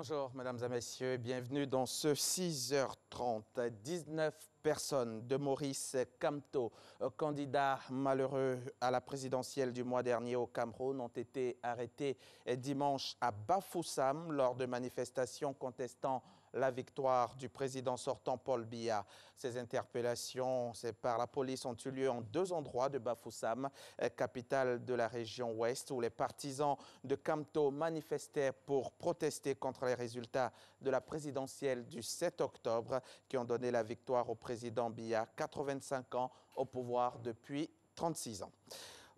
Bonjour, mesdames et messieurs, bienvenue dans ce 6h30. 19 personnes de Maurice Kamto, candidat malheureux à la présidentielle du mois dernier au Cameroun, ont été arrêtés dimanche à Bafoussam lors de manifestations contestant la victoire du président sortant Paul Biya. Ces interpellations par la police ont eu lieu en deux endroits de Bafoussam, capitale de la région ouest, où les partisans de Kamto manifestaient pour protester contre les résultats de la présidentielle du 7 octobre qui ont donné la victoire au président Biya, 85 ans au pouvoir depuis 36 ans.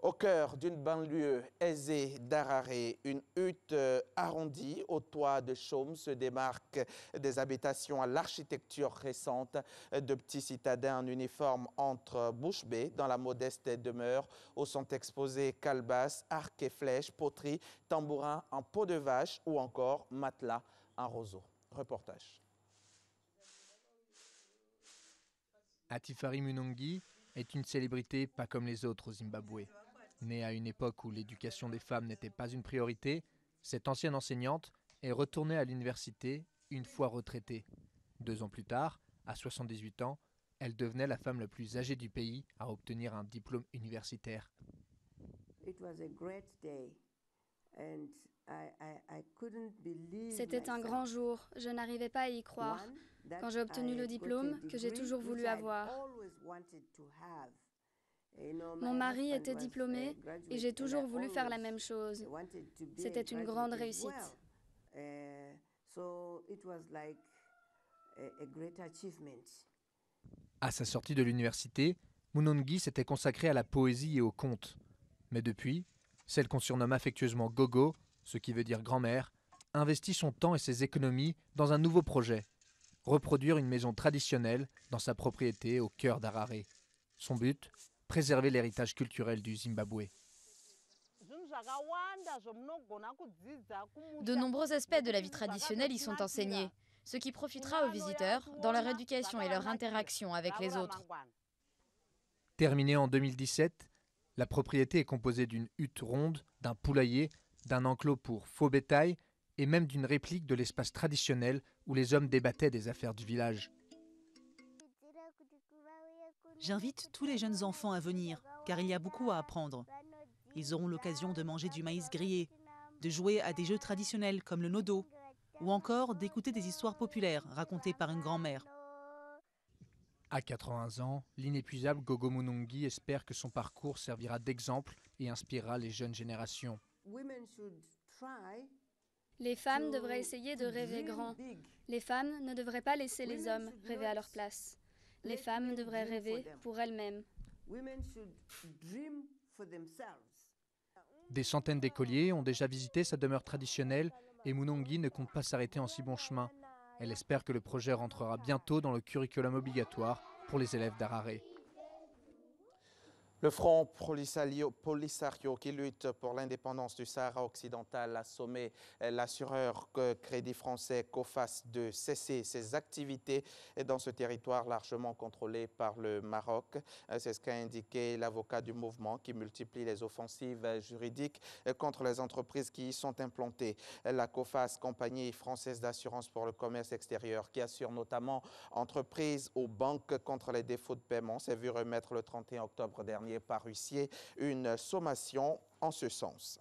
Au cœur d'une banlieue aisée d'Harare, une hutte arrondie au toit de chaume se démarque des habitations à l'architecture récente. De petits citadins en uniforme entrent bouche bée dans la modeste demeure où sont exposés calebasses, arcs et flèches, poteries, tambourins en peau de vache ou encore matelas en roseau. Reportage. Atifari Munongi est une célébrité pas comme les autres au Zimbabwe. Née à une époque où l'éducation des femmes n'était pas une priorité, cette ancienne enseignante est retournée à l'université une fois retraitée. 2 ans plus tard, à 78 ans, elle devenait la femme la plus âgée du pays à obtenir un diplôme universitaire. C'était un grand jour, je n'arrivais pas à y croire. Quand j'ai obtenu le diplôme que j'ai toujours voulu avoir. Mon mari était diplômé et j'ai toujours voulu faire la même chose. C'était une grande réussite. À sa sortie de l'université, Munongi s'était consacrée à la poésie et au conte. Mais depuis, celle qu'on surnomme affectueusement Gogo, ce qui veut dire grand-mère, investit son temps et ses économies dans un nouveau projet, reproduire une maison traditionnelle dans sa propriété au cœur d'Harare. Son but, préserver l'héritage culturel du Zimbabwe. De nombreux aspects de la vie traditionnelle y sont enseignés, ce qui profitera aux visiteurs dans leur éducation et leur interaction avec les autres. Terminée en 2017, la propriété est composée d'une hutte ronde, d'un poulailler, d'un enclos pour faux bétail et même d'une réplique de l'espace traditionnel où les hommes débattaient des affaires du village. J'invite tous les jeunes enfants à venir, car il y a beaucoup à apprendre. Ils auront l'occasion de manger du maïs grillé, de jouer à des jeux traditionnels comme le nodo, ou encore d'écouter des histoires populaires racontées par une grand-mère. À 80 ans, l'inépuisable Gogo Munongi espère que son parcours servira d'exemple et inspirera les jeunes générations. Les femmes devraient essayer de rêver grand. Les femmes ne devraient pas laisser les hommes rêver à leur place. Les femmes devraient rêver pour elles-mêmes. Des centaines d'écoliers ont déjà visité sa demeure traditionnelle et Munongi ne compte pas s'arrêter en si bon chemin. Elle espère que le projet rentrera bientôt dans le curriculum obligatoire pour les élèves d'Harare. Le Front Polisario qui lutte pour l'indépendance du Sahara occidental a sommé l'assureur Crédit Français COFAS de cesser ses activités dans ce territoire largement contrôlé par le Maroc. C'est ce qu'a indiqué l'avocat du mouvement qui multiplie les offensives juridiques contre les entreprises qui y sont implantées. La COFAS, compagnie française d'assurance pour le commerce extérieur, qui assure notamment entreprises ou banques contre les défauts de paiement, s'est vu remettre le 31 octobre dernier par huissier une sommation en ce sens.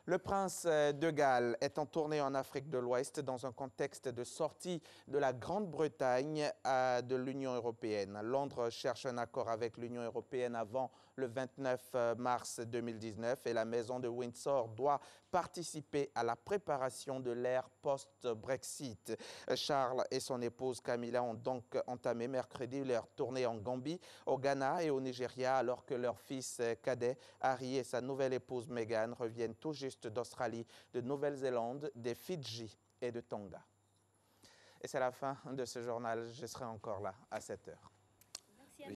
Le prince de Galles est en tournée en Afrique de l'Ouest dans un contexte de sortie de la Grande-Bretagne de l'Union européenne. Londres cherche un accord avec l'Union européenne avant le 29 mars 2019 et la maison de Windsor doit participer à la préparation de l'ère post-Brexit. Charles et son épouse Camilla ont donc entamé mercredi leur tournée en Gambie, au Ghana et au Nigeria, alors que leur fils cadet Harry et sa nouvelle épouse Meghan reviennent tout juste d'Australie, de Nouvelle-Zélande, des Fidji et de Tonga. Et c'est la fin de ce journal. Je serai encore là à 7 heures.